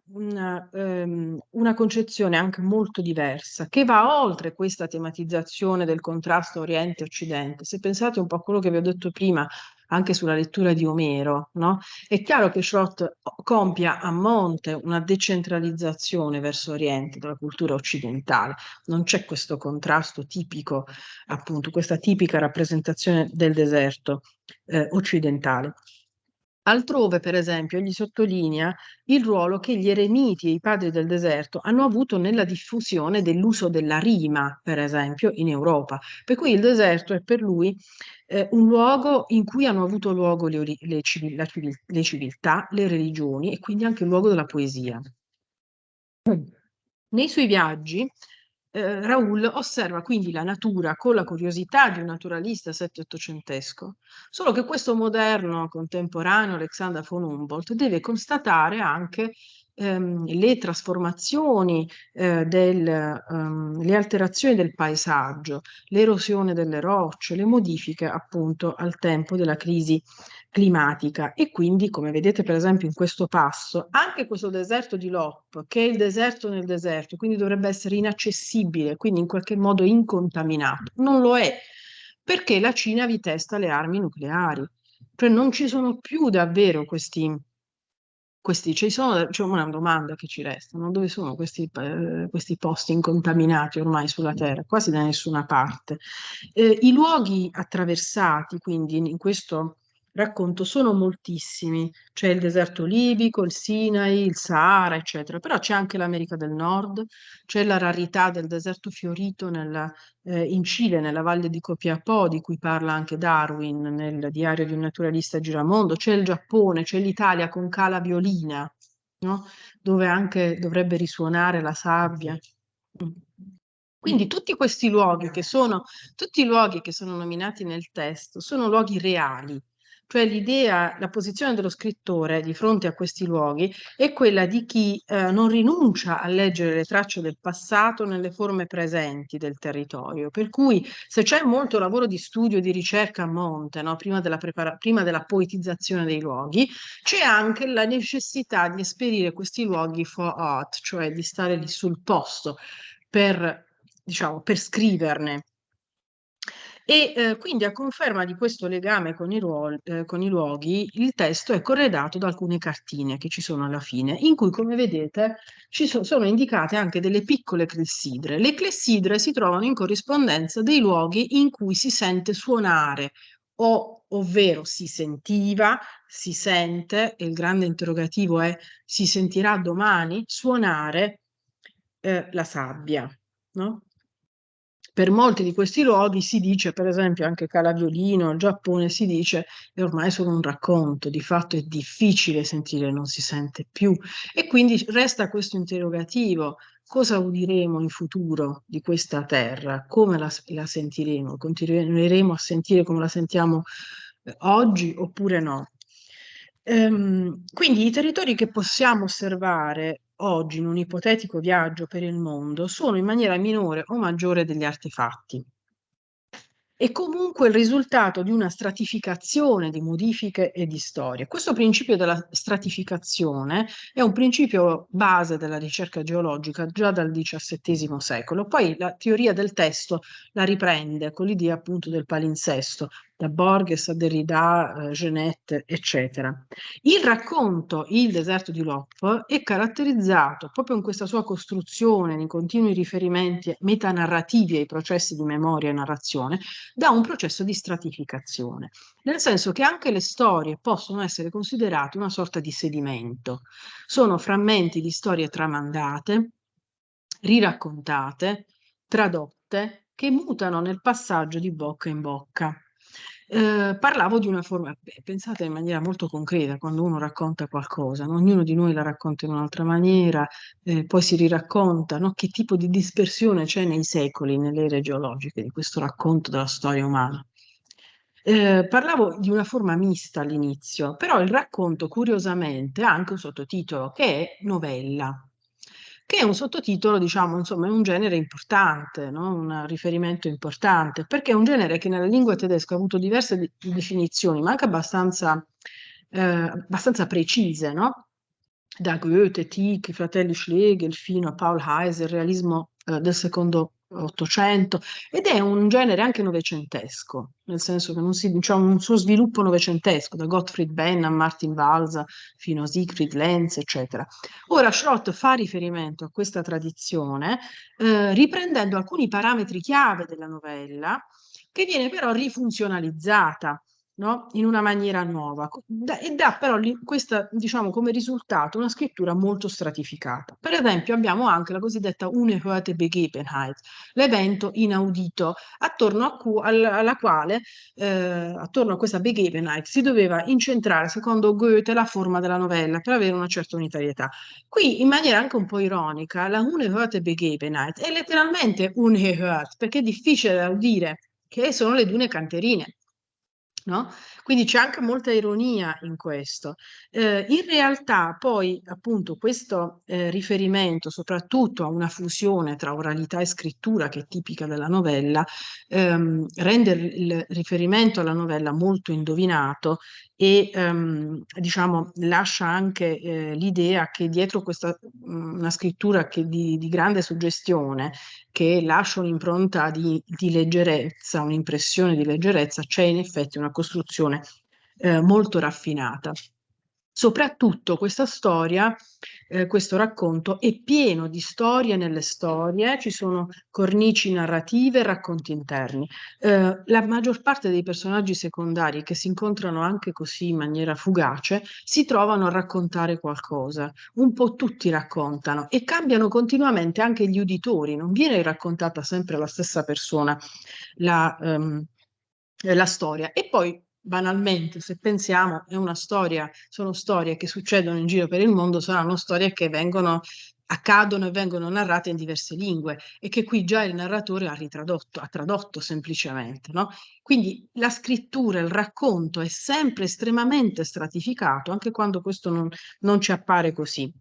concezione anche molto diversa, che va oltre questa tematizzazione del contrasto Oriente-Occidente. Se pensate un po' a quello che vi ho detto prima, anche sulla lettura di Omero, no? È chiaro che Schlott compia a monte una decentralizzazione verso Oriente della cultura occidentale, non c'è questo contrasto tipico, appunto, questa tipica rappresentazione del deserto occidentale. Altrove, per esempio, egli sottolinea il ruolo che gli eremiti e i padri del deserto hanno avuto nella diffusione dell'uso della rima, per esempio, in Europa. Per cui il deserto è per lui un luogo in cui hanno avuto luogo le civiltà, le religioni e quindi anche il luogo della poesia. Nei suoi viaggi, Raoul osserva quindi la natura con la curiosità di un naturalista sette-ottocentesco, solo che questo moderno contemporaneo Alexander von Humboldt deve constatare anche le trasformazioni, le alterazioni del paesaggio, l'erosione delle rocce, le modifiche appunto al tempo della crisi climatica e quindi, come vedete per esempio in questo passo, anche questo deserto di Lop, che è il deserto nel deserto, quindi dovrebbe essere inaccessibile, quindi in qualche modo incontaminato, non lo è, perché la Cina vi testa le armi nucleari, cioè non ci sono più davvero c'è una domanda che ci resta, no? Dove sono questi posti incontaminati ormai sulla Terra? Quasi da nessuna parte. I luoghi attraversati, quindi in questo racconto, sono moltissimi. C'è il deserto libico, il Sinai, il Sahara, eccetera. Però c'è anche l'America del Nord, c'è la rarità del deserto fiorito in Cile, nella valle di Copiapó, di cui parla anche Darwin nel diario di un naturalista giramondo, c'è il Giappone, c'è l'Italia con Cala Violina, no? Dove anche dovrebbe risuonare la sabbia. Quindi tutti i luoghi che sono nominati nel testo sono luoghi reali, cioè la posizione dello scrittore di fronte a questi luoghi è quella di chi non rinuncia a leggere le tracce del passato nelle forme presenti del territorio. Per cui se c'è molto lavoro di studio e di ricerca a monte, no, prima della poetizzazione dei luoghi, c'è anche la necessità di esperire questi luoghi for art, cioè di stare lì sul posto per scriverne. E quindi a conferma di questo legame con i luoghi, il testo è corredato da alcune cartine che ci sono alla fine, in cui, come vedete, sono indicate anche delle piccole clessidre. Le clessidre si trovano in corrispondenza dei luoghi in cui si sente suonare, ovvero si sentiva, si sente, e il grande interrogativo è: si sentirà domani suonare la sabbia, no? Per molti di questi luoghi si dice, per esempio anche Calaviolino, il Giappone, si dice è ormai solo un racconto, di fatto è difficile sentire, non si sente più. E quindi resta questo interrogativo: cosa udiremo in futuro di questa terra? Come la sentiremo? Continueremo a sentire come la sentiamo oggi oppure no? Quindi i territori che possiamo osservare oggi in un ipotetico viaggio per il mondo sono in maniera minore o maggiore degli artefatti. È comunque il risultato di una stratificazione di modifiche e di storie. Questo principio della stratificazione è un principio base della ricerca geologica già dal XVII secolo. Poi la teoria del testo la riprende con l'idea appunto del palinsesto, da Borges a Derrida, Genet, eccetera. Il racconto Il deserto di Lop è caratterizzato proprio in questa sua costruzione, in continui riferimenti metanarrativi ai processi di memoria e narrazione, da un processo di stratificazione, nel senso che anche le storie possono essere considerate una sorta di sedimento. Sono frammenti di storie tramandate, riraccontate, tradotte, che mutano nel passaggio di bocca in bocca. Parlavo di una forma, pensate in maniera molto concreta, quando uno racconta qualcosa, no? Ognuno di noi la racconta in un'altra maniera, poi si riracconta, no? Che tipo di dispersione c'è nei secoli, nelle ere geologiche di questo racconto della storia umana. Parlavo di una forma mista all'inizio, però il racconto curiosamente ha anche un sottotitolo che è novella, che è un sottotitolo, diciamo, insomma, è un genere importante, no? Un riferimento importante, perché è un genere che nella lingua tedesca ha avuto diverse definizioni, ma anche abbastanza precise, no? Da Goethe, Tieck, i fratelli Schlegel, fino a Paul Heyse, il realismo del secondo 800, ed è un genere anche novecentesco, nel senso che non si, c'è un suo sviluppo novecentesco, da Gottfried Benn a Martin Walser fino a Siegfried Lenz, eccetera. Ora, Schrott fa riferimento a questa tradizione, riprendendo alcuni parametri chiave della novella, che viene però rifunzionalizzata, no? In una maniera nuova e dà però questa, diciamo, come risultato una scrittura molto stratificata. Per esempio abbiamo anche la cosiddetta unerhörte Begebenheit, l'evento inaudito, alla quale, attorno a questa Begebenheit, si doveva incentrare, secondo Goethe, la forma della novella per avere una certa unitarietà. Qui, in maniera anche un po' ironica, la unerhörte Begebenheit è letteralmente unerhört, perché è difficile da udire, che sono le dune canterine. No? Quindi c'è anche molta ironia in questo. In realtà poi appunto questo riferimento soprattutto a una fusione tra oralità e scrittura che è tipica della novella rende il riferimento alla novella molto indovinato e diciamo lascia anche l'idea che dietro questa una scrittura di grande suggestione che lascia un'impronta di leggerezza, un'impressione di leggerezza, c'è in effetti una costruzione molto raffinata. Soprattutto questa storia, questo racconto è pieno di storie nelle storie, ci sono cornici narrative e racconti interni. La maggior parte dei personaggi secondari che si incontrano anche così in maniera fugace si trovano a raccontare qualcosa. Un po' tutti raccontano e cambiano continuamente anche gli uditori, non viene raccontata sempre la stessa persona la storia. E poi banalmente, se pensiamo, è una storia, sono storie che succedono in giro per il mondo, saranno storie che accadono e vengono narrate in diverse lingue e che qui già il narratore ha tradotto semplicemente, no? Quindi la scrittura, il racconto è sempre estremamente stratificato, anche quando questo non ci appare così.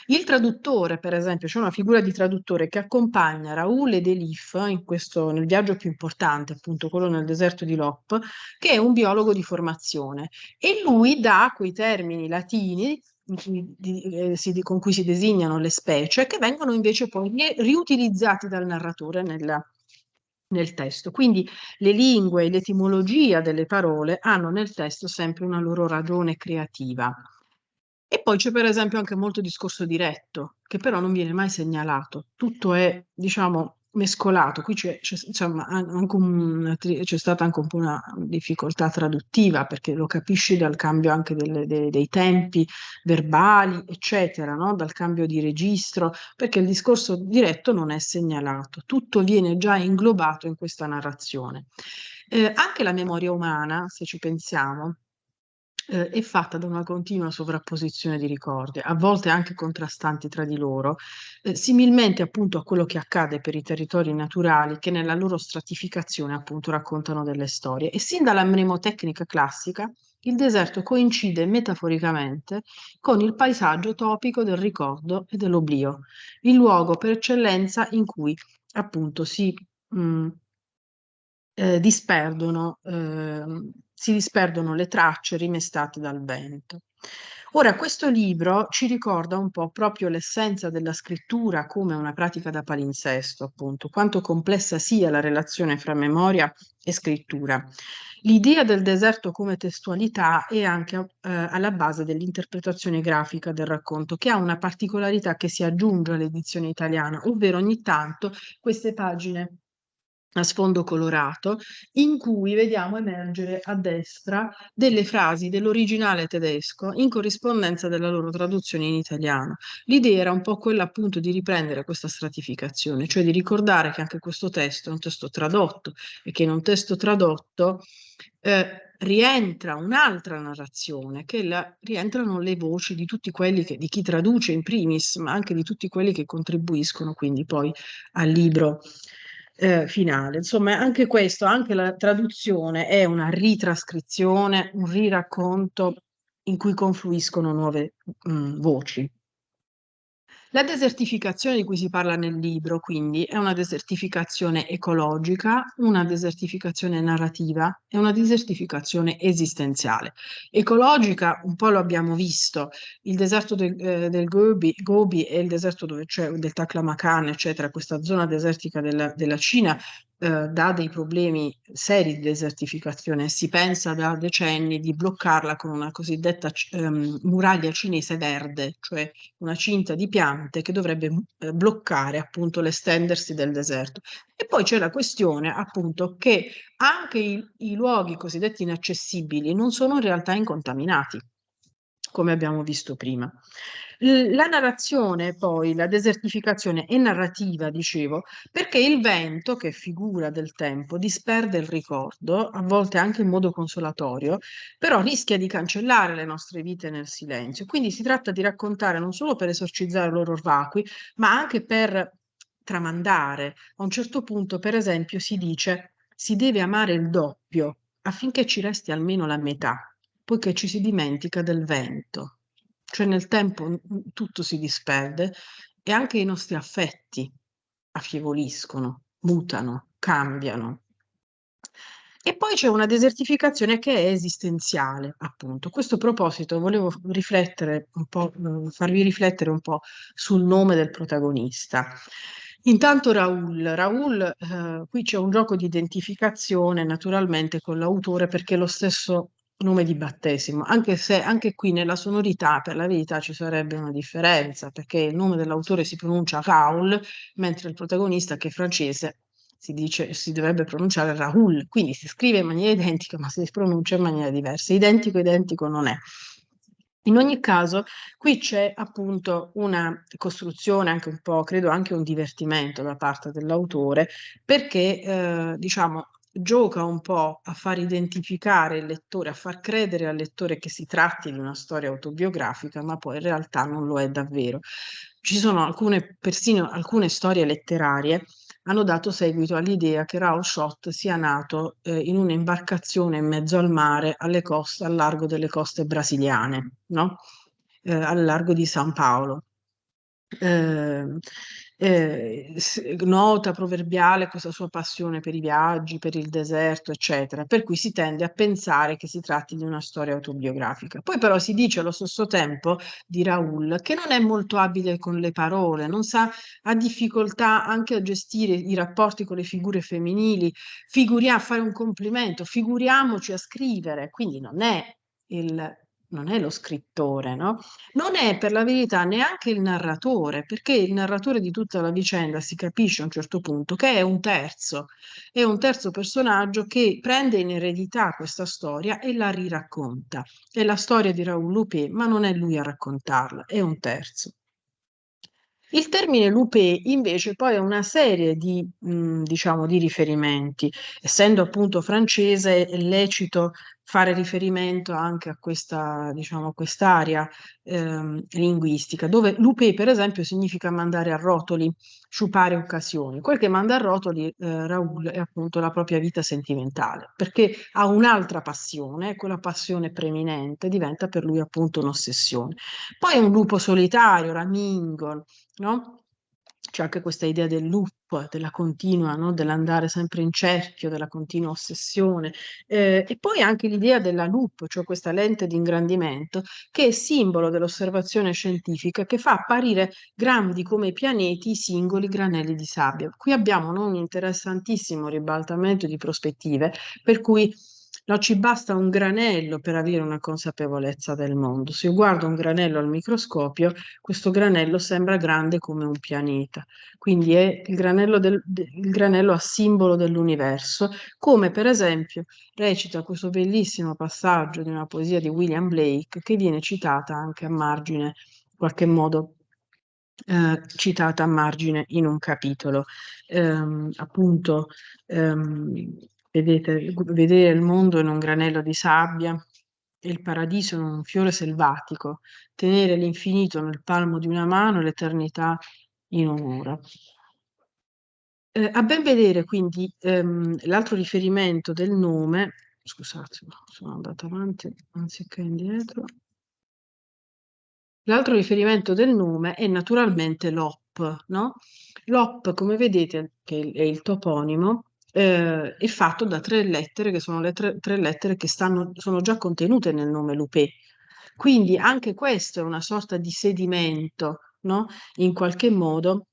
Il traduttore, per esempio, c'è una figura di traduttore che accompagna Raoul ed Elif nel viaggio più importante, appunto quello nel deserto di Lop, che è un biologo di formazione e lui dà quei termini latini con cui si designano le specie che vengono invece poi riutilizzati dal narratore nel testo. Quindi le lingue e l'etimologia delle parole hanno nel testo sempre una loro ragione creativa. E poi c'è per esempio anche molto discorso diretto, che però non viene mai segnalato. Tutto è, diciamo, mescolato. Qui insomma, c'è stata anche un po' una difficoltà traduttiva, perché lo capisci dal cambio anche dei tempi verbali, eccetera, no? Dal cambio di registro, perché il discorso diretto non è segnalato. Tutto viene già inglobato in questa narrazione. Anche la memoria umana, se ci pensiamo, è fatta da una continua sovrapposizione di ricordi, a volte anche contrastanti tra di loro, similmente appunto a quello che accade per i territori naturali che nella loro stratificazione appunto raccontano delle storie. E sin dalla mnemotecnica classica, il deserto coincide metaforicamente con il paesaggio topico del ricordo e dell'oblio, il luogo per eccellenza in cui appunto mh, si disperdono le tracce rimestate dal vento. Ora, questo libro ci ricorda un po' proprio l'essenza della scrittura come una pratica da palinsesto, appunto, quanto complessa sia la relazione fra memoria e scrittura. L'idea del deserto come testualità è anche alla base dell'interpretazione grafica del racconto, che ha una particolarità che si aggiunge all'edizione italiana, ovvero ogni tanto queste pagine a sfondo colorato, in cui vediamo emergere a destra delle frasi dell'originale tedesco in corrispondenza della loro traduzione in italiano. L'idea era un po' quella appunto di riprendere questa stratificazione, cioè di ricordare che anche questo testo è un testo tradotto e che in un testo tradotto rientra un'altra narrazione, rientrano le voci di tutti quelli di chi traduce in primis, ma anche di tutti quelli che contribuiscono quindi poi al libro finale. Insomma, anche questo, anche la traduzione è una ritrascrizione, un riracconto in cui confluiscono nuove voci. La desertificazione di cui si parla nel libro, quindi, è una desertificazione ecologica, una desertificazione narrativa e una desertificazione esistenziale. Ecologica, un po' lo abbiamo visto, il deserto del Gobi e il deserto dove c'è del Taklamakan, eccetera, questa zona desertica della Cina, dà dei problemi seri di desertificazione. Si pensa da decenni di bloccarla con una cosiddetta muraglia cinese verde, cioè una cinta di piante che dovrebbe bloccare appunto l'estendersi del deserto. E poi c'è la questione appunto che anche i luoghi cosiddetti inaccessibili non sono in realtà incontaminati, come abbiamo visto prima. La narrazione, poi, la desertificazione è narrativa, dicevo, perché il vento, che è figura del tempo, disperde il ricordo, a volte anche in modo consolatorio, però rischia di cancellare le nostre vite nel silenzio. Quindi si tratta di raccontare non solo per esorcizzare i loro vacui, ma anche per tramandare. A un certo punto, per esempio, si dice si deve amare il doppio affinché ci resti almeno la metà, poiché ci si dimentica del vento. Cioè nel tempo tutto si disperde e anche i nostri affetti affievoliscono, mutano, cambiano. E poi c'è una desertificazione che è esistenziale, appunto. A questo proposito volevo riflettere un po', farvi riflettere un po' sul nome del protagonista. Intanto Raoul, qui c'è un gioco di identificazione naturalmente con l'autore perché è lo stesso nome di battesimo, anche se anche qui nella sonorità, per la verità, ci sarebbe una differenza, perché il nome dell'autore si pronuncia Raoul, mentre il protagonista, che è francese, si dovrebbe pronunciare Raoul, quindi si scrive in maniera identica, ma si pronuncia in maniera diversa. Identico, identico non è. In ogni caso, qui c'è appunto una costruzione, anche un po', credo anche un divertimento da parte dell'autore, perché diciamo gioca un po' a far identificare il lettore, a far credere al lettore che si tratti di una storia autobiografica, ma poi in realtà non lo è davvero. Ci sono alcune, persino alcune storie letterarie hanno dato seguito all'idea che Raoul Schott sia nato in un'imbarcazione in mezzo al mare alle coste, al largo delle coste brasiliane, no? Al largo di San Paolo. Eh, nota proverbiale questa sua passione per i viaggi, per il deserto, eccetera, per cui si tende a pensare che si tratti di una storia autobiografica. Poi però si dice allo stesso tempo di Raoul che non è molto abile con le parole, non sa, ha difficoltà anche a gestire i rapporti con le figure femminili, a fare un complimento, figuriamoci a scrivere, quindi non è lo scrittore, no? Non è per la verità neanche il narratore, perché il narratore di tutta la vicenda si capisce a un certo punto che è un terzo personaggio che prende in eredità questa storia e la riracconta. È la storia di Raoul Lupé, ma non è lui a raccontarla, è un terzo. Il termine Loupé invece poi ha una serie di, diciamo, di riferimenti. Essendo appunto francese, è lecito fare riferimento anche a questa, diciamo, quest'area linguistica, dove Loupé, per esempio, significa mandare a rotoli, sciupare occasioni. Quel che manda a rotoli, Raoul, è appunto la propria vita sentimentale, perché ha un'altra passione, e quella passione preminente diventa per lui appunto un'ossessione. Poi è un lupo solitario, Ramingo, no? C'è anche questa idea del loop, della continua, no? Dell'andare sempre in cerchio, della continua ossessione. E poi anche l'idea della loop, cioè questa lente di ingrandimento, che è simbolo dell'osservazione scientifica, che fa apparire grandi come i pianeti i singoli granelli di sabbia. Qui abbiamo, no, un interessantissimo ribaltamento di prospettive, per cui non ci basta un granello per avere una consapevolezza del mondo. Se io guardo un granello al microscopio, questo granello sembra grande come un pianeta, quindi è il granello a simbolo dell'universo, come per esempio recita questo bellissimo passaggio di una poesia di William Blake che viene citata anche a margine, in qualche modo citata a margine in un capitolo. Appunto, vedere il mondo in un granello di sabbia, il paradiso in un fiore selvatico, tenere l'infinito nel palmo di una mano e l'eternità in un'ora. A ben vedere, quindi, l'altro riferimento del nome, scusate, sono andata avanti anziché indietro. L'altro riferimento del nome è naturalmente l'Op, no? L'Op, come vedete, che è il toponimo, è fatto da tre lettere, che sono le tre lettere che sono già contenute nel nome Lupé. Quindi anche questo è una sorta di sedimento, no? In qualche modo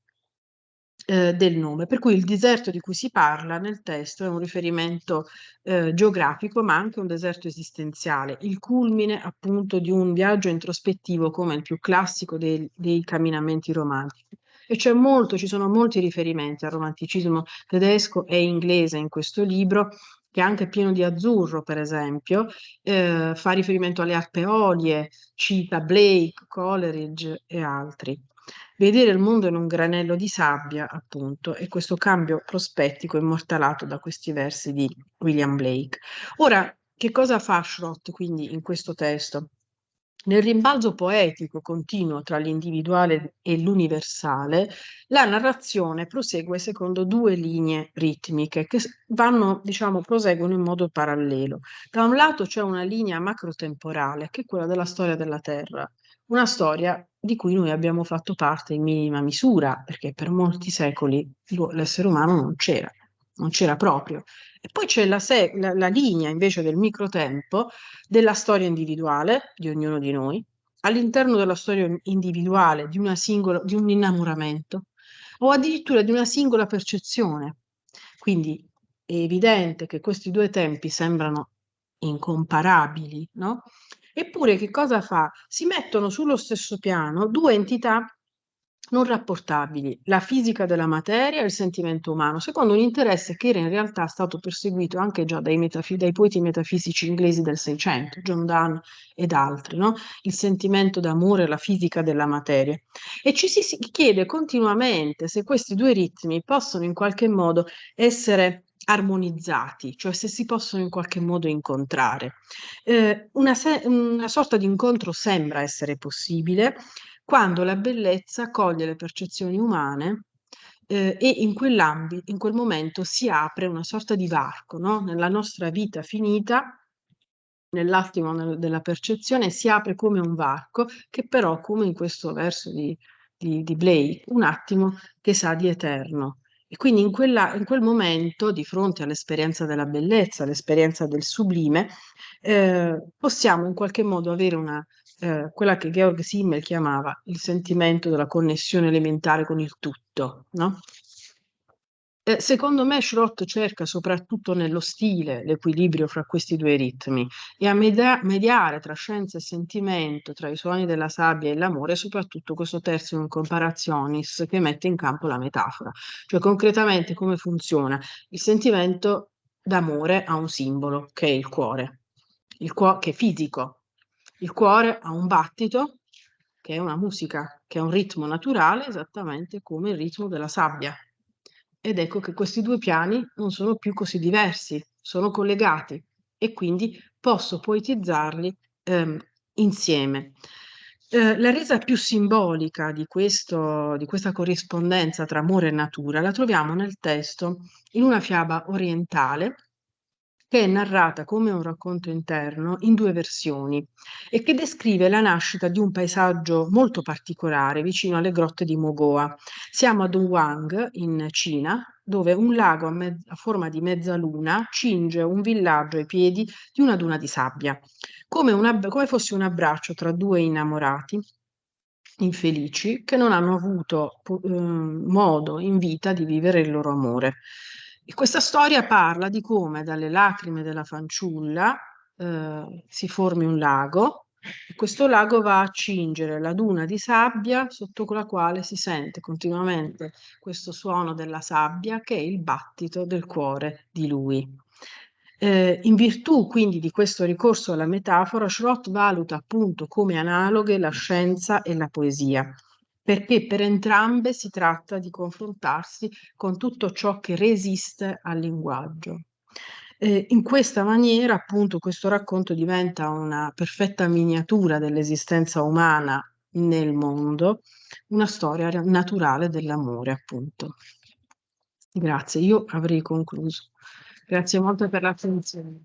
del nome. Per cui il deserto di cui si parla nel testo è un riferimento geografico, ma anche un deserto esistenziale, il culmine appunto di un viaggio introspettivo come il più classico dei camminamenti romantici. E ci sono molti riferimenti al romanticismo tedesco e inglese in questo libro, che è anche pieno di azzurro, per esempio, fa riferimento alle Alpeolie, cita Blake, Coleridge e altri. Vedere il mondo in un granello di sabbia, appunto, e questo cambio prospettico immortalato da questi versi di William Blake. Ora, che cosa fa Schrott quindi in questo testo? Nel rimbalzo poetico continuo tra l'individuale e l'universale, la narrazione prosegue secondo due linee ritmiche che vanno, diciamo, proseguono in modo parallelo. Da un lato c'è una linea macrotemporale, che è quella della storia della Terra, una storia di cui noi abbiamo fatto parte in minima misura, perché per molti secoli l'essere umano non c'era proprio. E poi c'è la linea invece del microtempo della storia individuale di ognuno di noi, all'interno della storia individuale di un innamoramento o addirittura di una singola percezione. Quindi è evidente che questi due tempi sembrano incomparabili, no? Eppure che cosa fa? Si mettono sullo stesso piano due entità non rapportabili, la fisica della materia e il sentimento umano, secondo un interesse che era in realtà stato perseguito anche già dai poeti metafisici inglesi del Seicento, John Donne ed altri, no? Il sentimento d'amore e la fisica della materia. E ci si chiede continuamente se questi due ritmi possono in qualche modo essere armonizzati, cioè se si possono in qualche modo incontrare. Una sorta di incontro sembra essere possibile quando la bellezza coglie le percezioni umane e in in quel momento si apre una sorta di varco, no? Nella nostra vita finita, nell'attimo della percezione, si apre come un varco che però, come in questo verso di Blake, un attimo che sa di eterno. E quindi in quel momento, di fronte all'esperienza della bellezza, all'esperienza del sublime, possiamo in qualche modo avere quella che Georg Simmel chiamava il sentimento della connessione elementare con il tutto, no? Secondo me Schrott cerca soprattutto nello stile l'equilibrio fra questi due ritmi e a mediare tra scienza e sentimento, tra i suoni della sabbia e l'amore, soprattutto questo tertium comparationis che mette in campo la metafora. Cioè concretamente come funziona? Il sentimento d'amore ha un simbolo che è il cuore, che è fisico. Il cuore ha un battito che è una musica, che è un ritmo naturale, esattamente come il ritmo della sabbia. Ed ecco che questi due piani non sono più così diversi, sono collegati e quindi posso poetizzarli insieme. La resa più simbolica di questa corrispondenza tra amore e natura la troviamo nel testo in una fiaba orientale che è narrata come un racconto interno in due versioni e che descrive la nascita di un paesaggio molto particolare vicino alle grotte di Mogoa. Siamo ad Dunhuang, in Cina, dove un lago a forma di mezzaluna cinge un villaggio ai piedi di una duna di sabbia, come fosse un abbraccio tra due innamorati infelici che non hanno avuto modo in vita di vivere il loro amore. E questa storia parla di come dalle lacrime della fanciulla si formi un lago e questo lago va a cingere la duna di sabbia sotto la quale si sente continuamente questo suono della sabbia che è il battito del cuore di lui. In virtù quindi di questo ricorso alla metafora, Schrott valuta appunto come analoghe la scienza e la poesia, perché per entrambe si tratta di confrontarsi con tutto ciò che resiste al linguaggio. In questa maniera, appunto, questo racconto diventa una perfetta miniatura dell'esistenza umana nel mondo, una storia naturale dell'amore, appunto. Grazie, io avrei concluso. Grazie molto per l'attenzione.